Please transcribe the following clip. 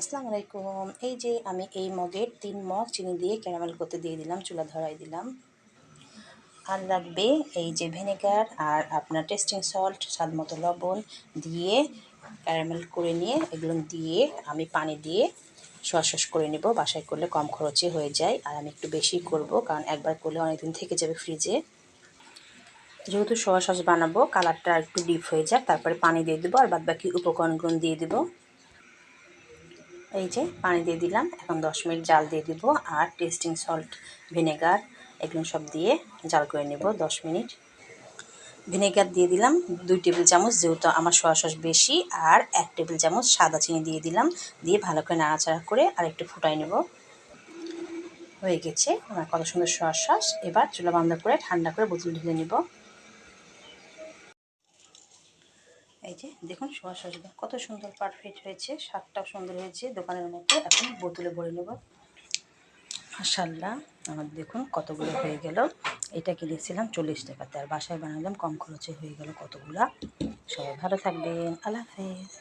আসসালামু আলাইকুম। এই যে আমি এই মগের ৩ মগ চিনি দিয়ে ক্যারামেল করতে দিয়ে দিলাম, চুলা ধরাই দিলাম। আর লাগবে এই যে ভিনেগার আর আপনার টেস্টিং সল্ট, স্বাদমতো লবণ দিয়ে ক্যারামেল করে নিয়ে এগুলো দিয়ে আমি পানি দিয়ে সস করে নেব। বাসায় করলে কম খরচে হয়ে যায়, আর আমি একটু বেশি করব কারণ একবার করলে অনেকদিন থেকে যাবে ফ্রিজে। যেহেতু সোয়া সস বানাবো, কালারটা একটু ডিপ হয়ে যাক, তারপরে পানি দিয়ে দেবো আর বাদবাকি উপকরণগুলো দিয়ে দেবো। এই যে পানি দিয়ে দিলাম, এখন 10 মিনিট জাল দিয়ে দিব আর টেস্টিং সল্ট, ভিনেগার এগুলো সব দিয়ে জাল করে নেব 10 মিনিট। ভিনেগার দিয়ে দিলাম 2 টেবিল চামচ, যেহেতু আমার সোয়া সস বেশি, আর 1 টেবিল চামচ সাদা চিনি দিয়ে দিলাম। দিয়ে ভালো করে নাড়াচাড়া করে আর একটু ফুটাই নেব। হয়ে গেছে আমার কত সুন্দর সোয়া সস। এবার চুলা বন্ধ করে ঠান্ডা করে বোতল ঢেলে নেব। এই যে দেখুন সোয়া সসটা কত সুন্দর পারফেক্ট হয়েছে, স্বাদটাও সুন্দর হয়েছে দোকানের মতো। এখন বোতলে ভরে নেব। মাশাআল্লাহ, আমার দেখুন কতগুলো হয়ে গেল। এটা কিনেছিলাম 40 টাকাতে, আর বাসায় বানালাম কম খরচে হয়ে গেল কতগুলা। সবাই ভালো থাকবেন, আল্লাহ হাফেজ।